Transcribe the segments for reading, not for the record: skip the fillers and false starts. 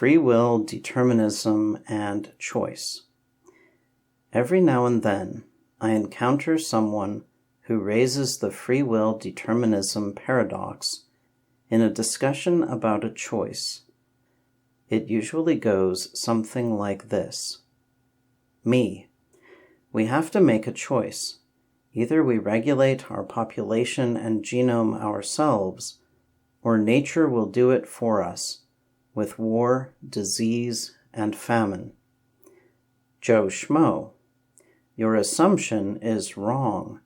Free will, determinism, and choice. Every now and then, I encounter someone who raises the free will determinism paradox in a discussion about a choice. It usually goes something like this. Me. We have to make a choice. Either we regulate our population and genome ourselves, or nature will do it for us with war, disease, and famine. Joe Schmo. Your assumption is wrong.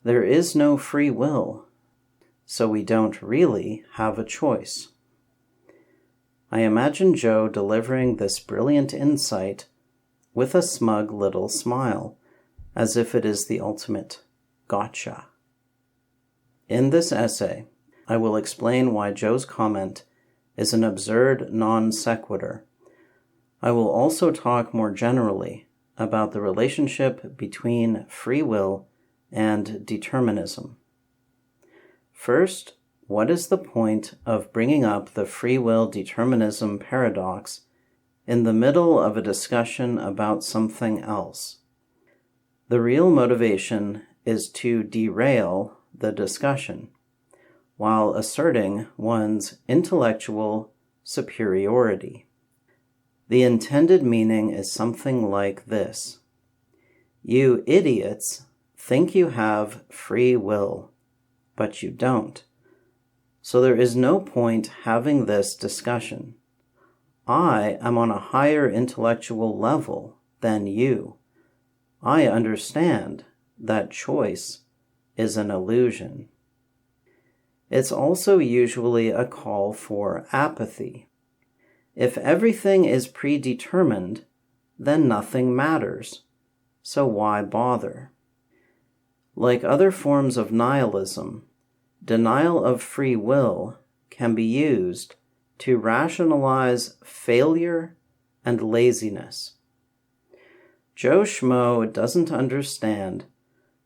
There is no free will, so we don't really have a choice. I imagine Joe delivering this brilliant insight with a smug little smile, as if it is the ultimate gotcha. In this essay, I will explain why Joe's comment is an absurd non sequitur. I will also talk more generally about the relationship between free will and determinism. First, what is the point of bringing up the free will determinism paradox in the middle of a discussion about something else? The real motivation is to derail the discussion, while asserting one's intellectual superiority. The intended meaning is something like this. You idiots think you have free will, but you don't. So there is no point having this discussion. I am on a higher intellectual level than you. I understand that choice is an illusion. It's also usually a call for apathy. If everything is predetermined, then nothing matters. So why bother? Like other forms of nihilism, denial of free will can be used to rationalize failure and laziness. Joe Schmo doesn't understand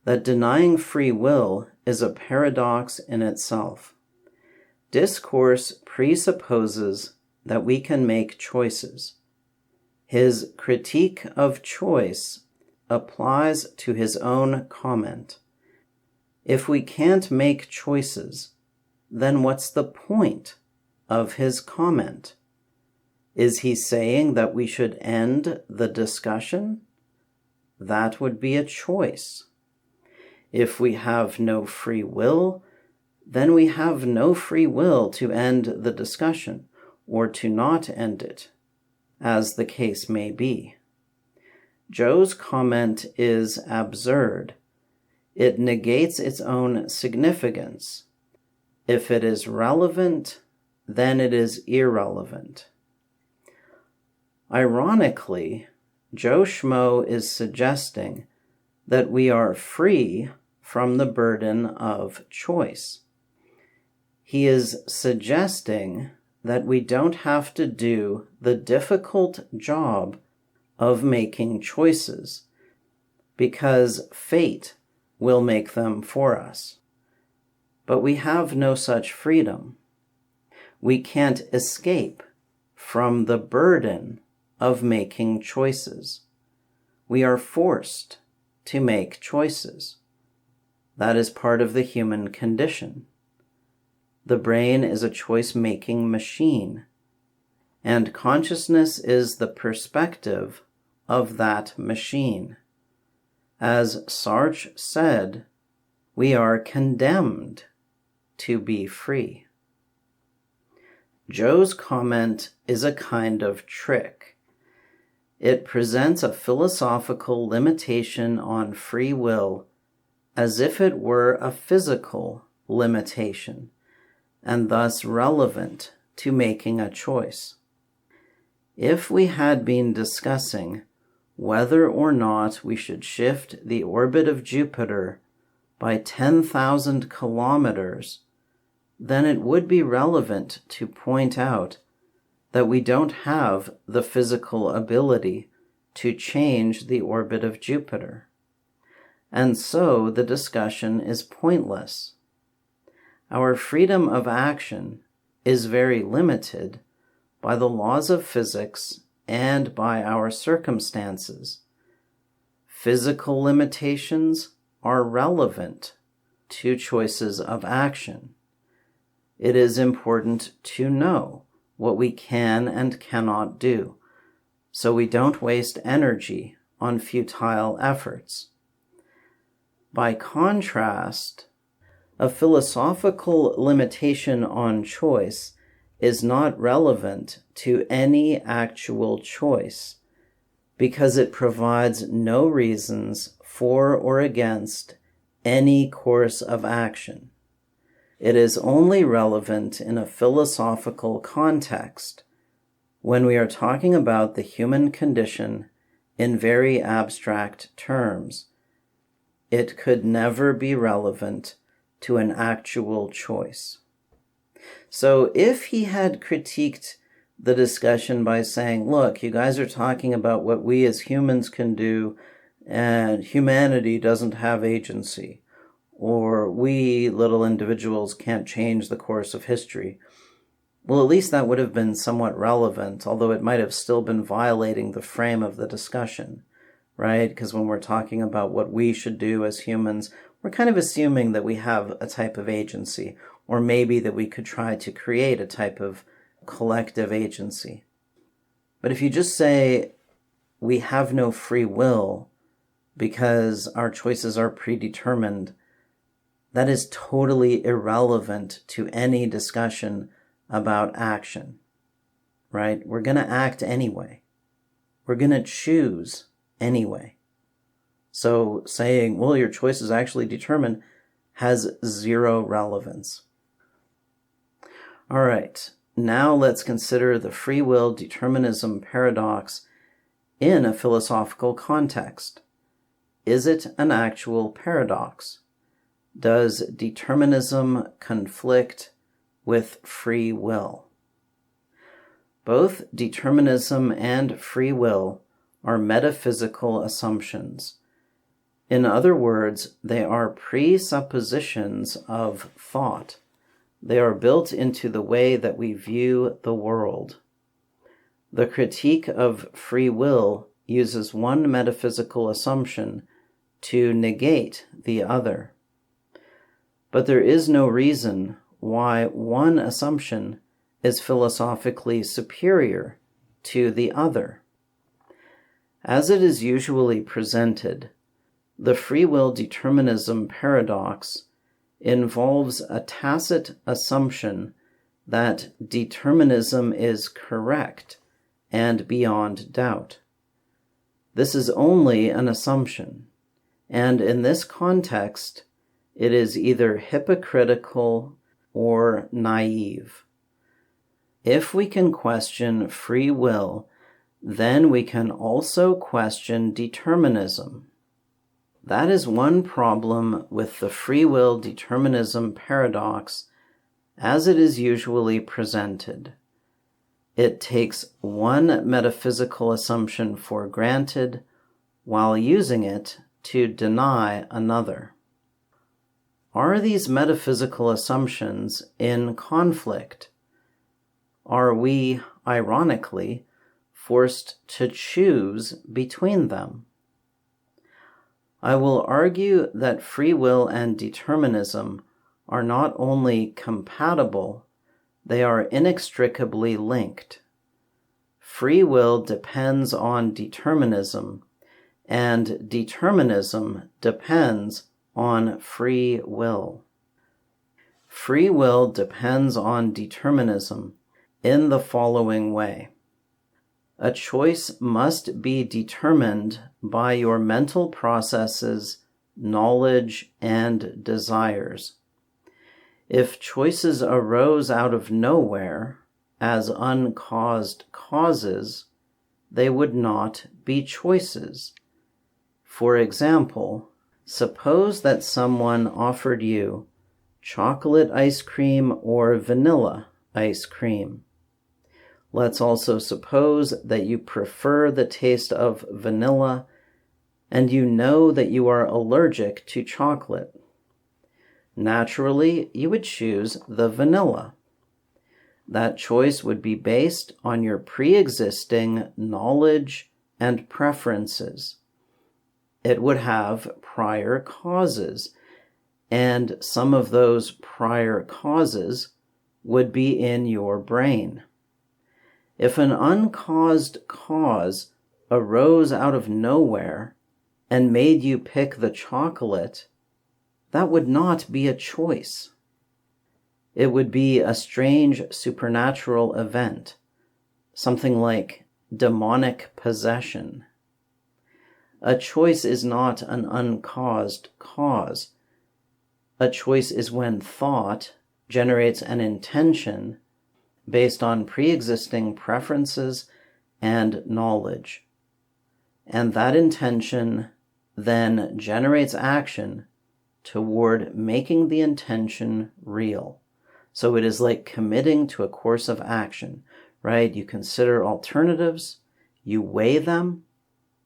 that denying free will is a paradox in itself. Discourse presupposes that we can make choices. His critique of choice applies to his own comment. If we can't make choices, then what's the point of his comment? Is he saying that we should end the discussion? That would be a choice. If we have no free will, then we have no free will to end the discussion or to not end it, as the case may be. Joe's comment is absurd. It negates its own significance. If it is relevant, then it is irrelevant. Ironically, Joe Schmo is suggesting that we are free from the burden of choice. He is suggesting that we don't have to do the difficult job of making choices, because fate will make them for us. But we have no such freedom. We can't escape from the burden of making choices. We are forced to make choices. That is part of the human condition. The brain is a choice-making machine, and consciousness is the perspective of that machine. As Sartre said, we are condemned to be free. Joe's comment is a kind of trick. It presents a philosophical limitation on free will as if it were a physical limitation, and thus relevant to making a choice. If we had been discussing whether or not we should shift the orbit of Jupiter by 10,000 kilometers, then it would be relevant to point out that we don't have the physical ability to change the orbit of Jupiter. And so the discussion is pointless. Our freedom of action is very limited by the laws of physics and by our circumstances. Physical limitations are relevant to choices of action. It is important to know what we can and cannot do, so we don't waste energy on futile efforts. By contrast, a philosophical limitation on choice is not relevant to any actual choice because it provides no reasons for or against any course of action. It is only relevant in a philosophical context when we are talking about the human condition in very abstract terms. It could never be relevant to an actual choice. So if he had critiqued the discussion by saying, look, you guys are talking about what we as humans can do, and humanity doesn't have agency, or we little individuals can't change the course of history, well, at least that would have been somewhat relevant, although it might have still been violating the frame of the discussion, right? Because when we're talking about what we should do as humans, we're kind of assuming that we have a type of agency, or maybe that we could try to create a type of collective agency. But if you just say we have no free will because our choices are predetermined, that is totally irrelevant to any discussion about action, right? We're going to act anyway. We're going to choose anyway. So saying, well, your choice is actually determined has zero relevance. All right, now let's consider the free will determinism paradox in a philosophical context. Is it an actual paradox? Does determinism conflict with free will? Both determinism and free will are metaphysical assumptions. In other words, they are presuppositions of thought. They are built into the way that we view the world. The critique of free will uses one metaphysical assumption to negate the other. But there is no reason why one assumption is philosophically superior to the other. As it is usually presented, the free will determinism paradox involves a tacit assumption that determinism is correct and beyond doubt. This is only an assumption, and in this context, it is either hypocritical or naive. If we can question free will, then we can also question determinism. That is one problem with the free will determinism paradox as it is usually presented. It takes one metaphysical assumption for granted while using it to deny another. Are these metaphysical assumptions in conflict? Are we, ironically, forced to choose between them? I will argue that free will and determinism are not only compatible, they are inextricably linked. Free will depends on determinism, and determinism depends on free will. Free will depends on determinism in the following way. A choice must be determined by your mental processes, knowledge, and desires. If choices arose out of nowhere as uncaused causes, they would not be choices. For example, suppose that someone offered you chocolate ice cream or vanilla ice cream. Let's also suppose that you prefer the taste of vanilla and you know that you are allergic to chocolate. Naturally, you would choose the vanilla. That choice would be based on your pre-existing knowledge and preferences. It would have prior causes, and some of those prior causes would be in your brain. If an uncaused cause arose out of nowhere and made you pick the chocolate, that would not be a choice. It would be a strange supernatural event, something like demonic possession. A choice is not an uncaused cause. A choice is when thought generates an intention based on pre-existing preferences and knowledge. And that intention then generates action toward making the intention real. So it is like committing to a course of action, right? You consider alternatives, you weigh them.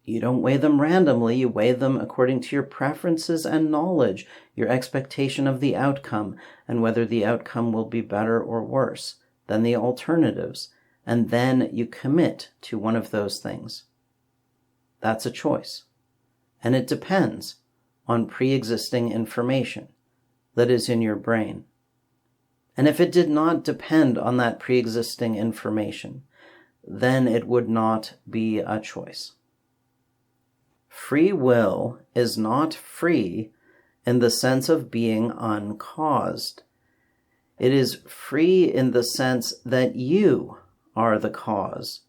You don't weigh them randomly, you weigh them according to your preferences and knowledge, your expectation of the outcome, and whether the outcome will be better or worse than the alternatives. And then you commit to one of those things. That's a choice. And it depends on pre-existing information that is in your brain. And if it did not depend on that pre-existing information, then it would not be a choice. Free will is not free in the sense of being uncaused. It is free in the sense that you are the cause.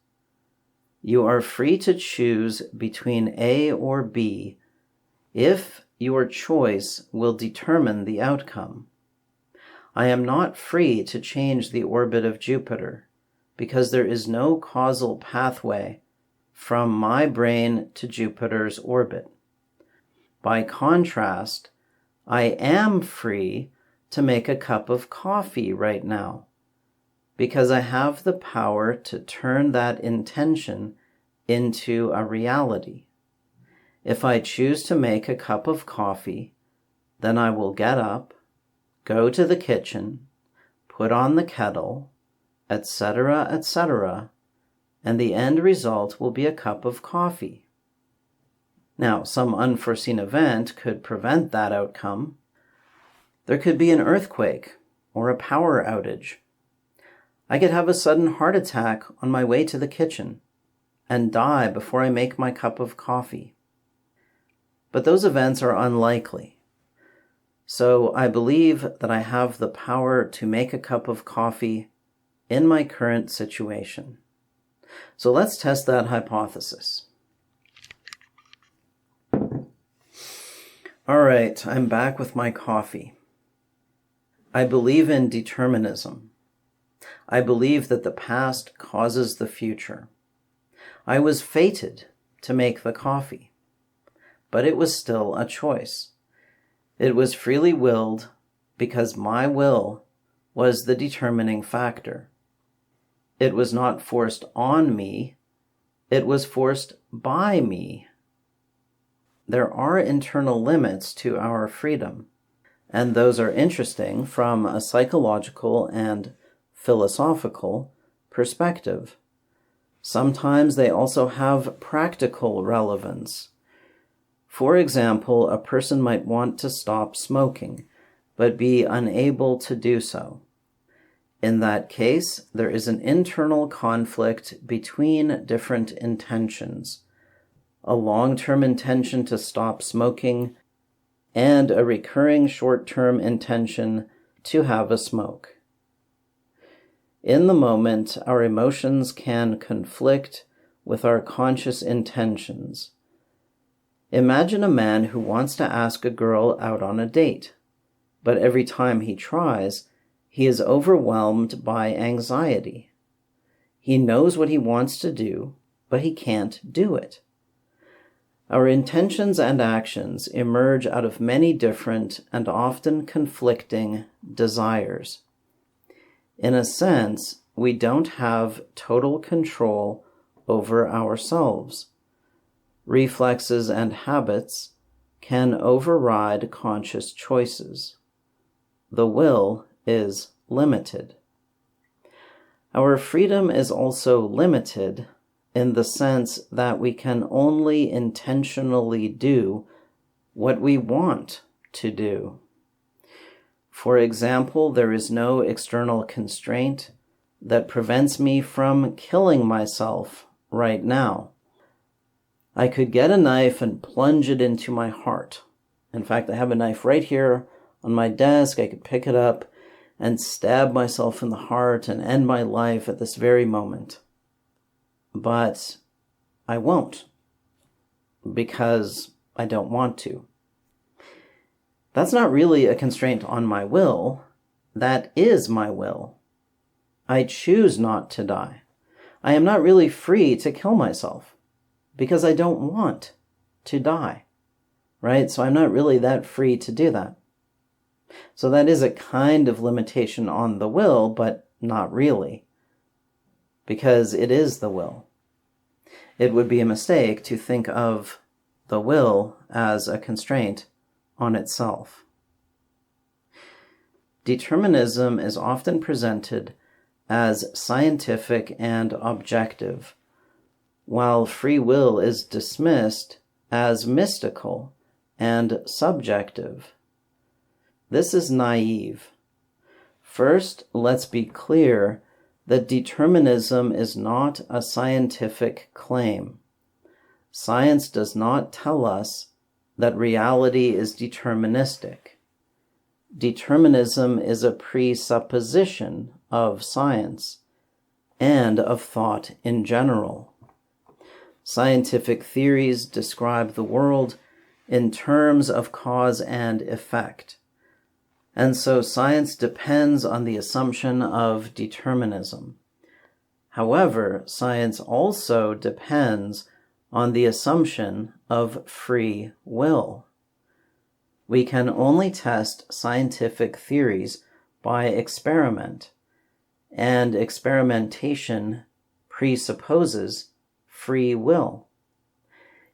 You are free to choose between A or B if your choice will determine the outcome. I am not free to change the orbit of Jupiter because there is no causal pathway from my brain to Jupiter's orbit. By contrast, I am free to make a cup of coffee right now because I have the power to turn that intention into a reality. If I choose to make a cup of coffee, then I will get up, go to the kitchen, put on the kettle, etc., etc., and the end result will be a cup of coffee. Now, some unforeseen event could prevent that outcome. There could be an earthquake or a power outage. I could have a sudden heart attack on my way to the kitchen and die before I make my cup of coffee. But those events are unlikely. So I believe that I have the power to make a cup of coffee in my current situation. So let's test that hypothesis. All right, I'm back with my coffee. I believe in determinism. I believe that the past causes the future. I was fated to make the coffee, but it was still a choice. It was freely willed because my will was the determining factor. It was not forced on me, it was forced by me. There are internal limits to our freedom, and those are interesting from a psychological and philosophical perspective. Sometimes they also have practical relevance. For example, a person might want to stop smoking, but be unable to do so. In that case, there is an internal conflict between different intentions, a long-term intention to stop smoking and a recurring short-term intention to have a smoke. In the moment, our emotions can conflict with our conscious intentions. Imagine a man who wants to ask a girl out on a date, but every time he tries, he is overwhelmed by anxiety. He knows what he wants to do, but he can't do it. Our intentions and actions emerge out of many different and often conflicting desires. In a sense, we don't have total control over ourselves. Reflexes and habits can override conscious choices. The will is limited. Our freedom is also limited in the sense that we can only intentionally do what we want to do. For example, there is no external constraint that prevents me from killing myself right now. I could get a knife and plunge it into my heart. In fact, I have a knife right here on my desk. I could pick it up and stab myself in the heart and end my life at this very moment. But I won't, because I don't want to. That's not really a constraint on my will. That is my will. I choose not to die. I am not really free to kill myself because I don't want to die, right? So I'm not really that free to do that. So that is a kind of limitation on the will, but not really, because it is the will. It would be a mistake to think of the will as a constraint on itself. Determinism is often presented as scientific and objective, while free will is dismissed as mystical and subjective. This is naive. First, let's be clear that determinism is not a scientific claim. Science does not tell us that reality is deterministic. Determinism is a presupposition of science and of thought in general. Scientific theories describe the world in terms of cause and effect. And so science depends on the assumption of determinism. However, science also depends on the assumption of free will. We can only test scientific theories by experiment, and experimentation presupposes free will.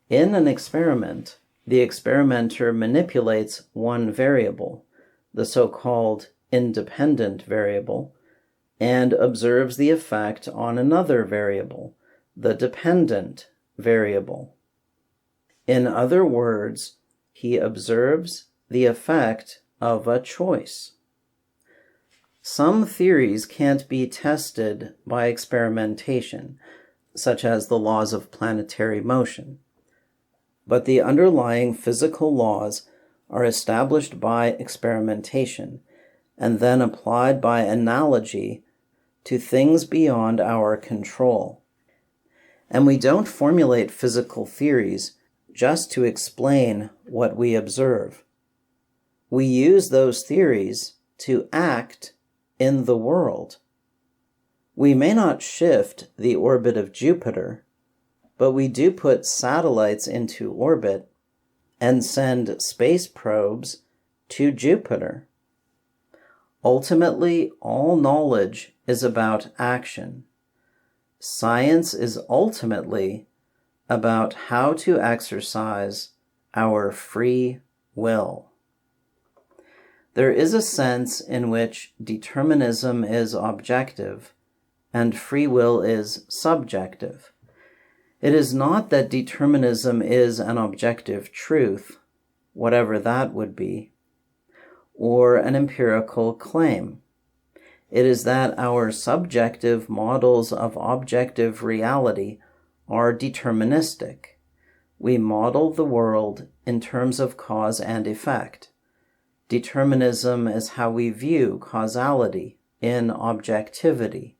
In an experiment, the experimenter manipulates one variable, the so-called independent variable, and observes the effect on another variable, the dependent variable. In other words, he observes the effect of a choice. Some theories can't be tested by experimentation, such as the laws of planetary motion. But the underlying physical laws are established by experimentation and then applied by analogy to things beyond our control. And we don't formulate physical theories just to explain what we observe. We use those theories to act in the world. We may not shift the orbit of Jupiter, but we do put satellites into orbit and send space probes to Jupiter. Ultimately, all knowledge is about action. Science is ultimately about how to exercise our free will. There is a sense in which determinism is objective and free will is subjective. It is not that determinism is an objective truth, whatever that would be, or an empirical claim. It is that our subjective models of objective reality are deterministic. We model the world in terms of cause and effect. Determinism is how we view causality in objectivity.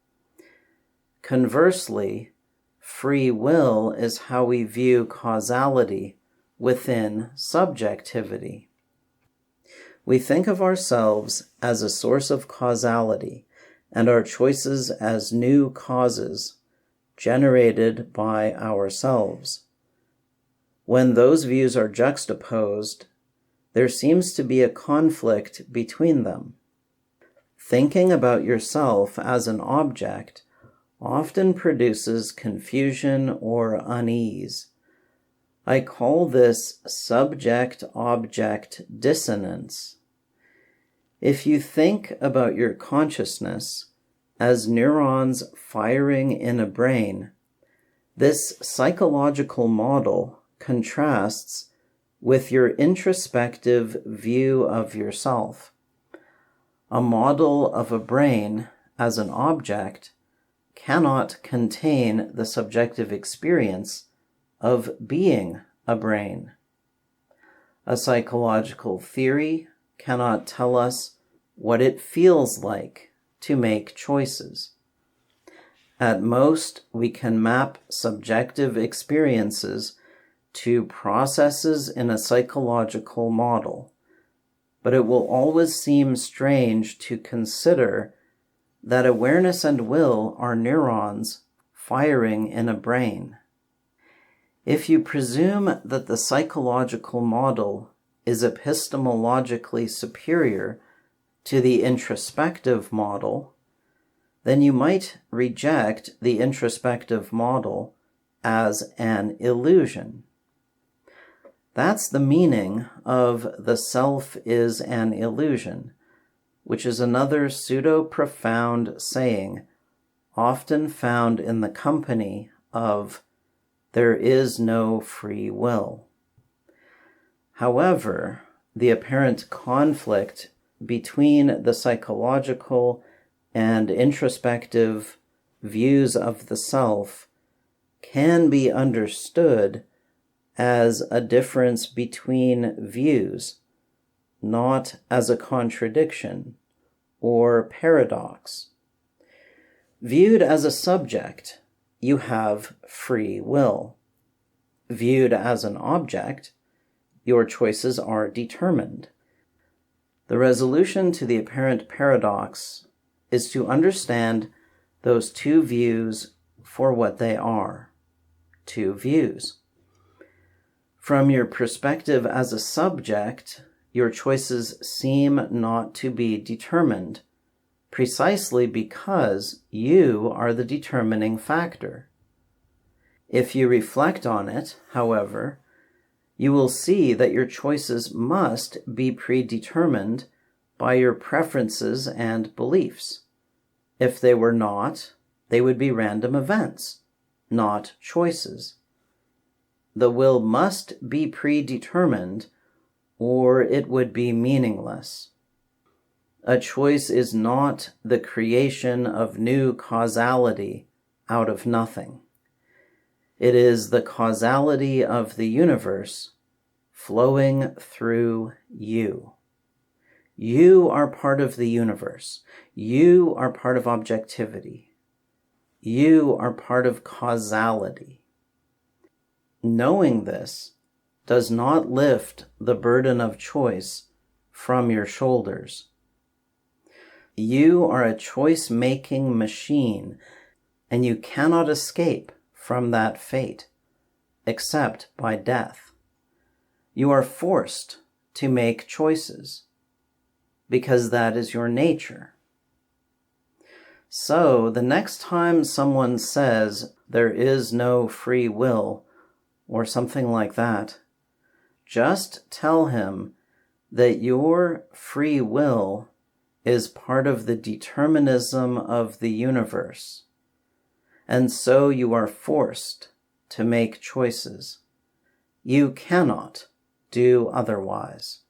Conversely, free will is how we view causality within subjectivity. We think of ourselves as a source of causality and our choices as new causes generated by ourselves. When those views are juxtaposed, there seems to be a conflict between them. Thinking about yourself as an object often produces confusion or unease. I call this subject-object dissonance. If you think about your consciousness as neurons firing in a brain, this psychological model contrasts with your introspective view of yourself. A model of a brain as an object cannot contain the subjective experience of being a brain. A psychological theory cannot tell us what it feels like to make choices. At most, we can map subjective experiences to processes in a psychological model, but it will always seem strange to consider that awareness and will are neurons firing in a brain. If you presume that the psychological model is epistemologically superior to the introspective model, then you might reject the introspective model as an illusion. That's the meaning of the self is an illusion, which is another pseudo-profound saying often found in the company of there is no free will. However, the apparent conflict between the psychological and introspective views of the self can be understood as a difference between views, not as a contradiction or paradox. Viewed as a subject, you have free will. Viewed as an object, your choices are determined. The resolution to the apparent paradox is to understand those two views for what they are, two views. From your perspective as a subject, your choices seem not to be determined, precisely because you are the determining factor. If you reflect on it, however, you will see that your choices must be predetermined by your preferences and beliefs. If they were not, they would be random events, not choices. The will must be predetermined, or it would be meaningless. A choice is not the creation of new causality out of nothing. It is the causality of the universe flowing through you. You are part of the universe. You are part of objectivity. You are part of causality. Knowing this does not lift the burden of choice from your shoulders. You are a choice-making machine, and you cannot escape from that fate, except by death. You are forced to make choices, because that is your nature. So, the next time someone says there is no free will, or something like that, just tell him that your free will is part of the determinism of the universe, and so you are forced to make choices. You cannot do otherwise.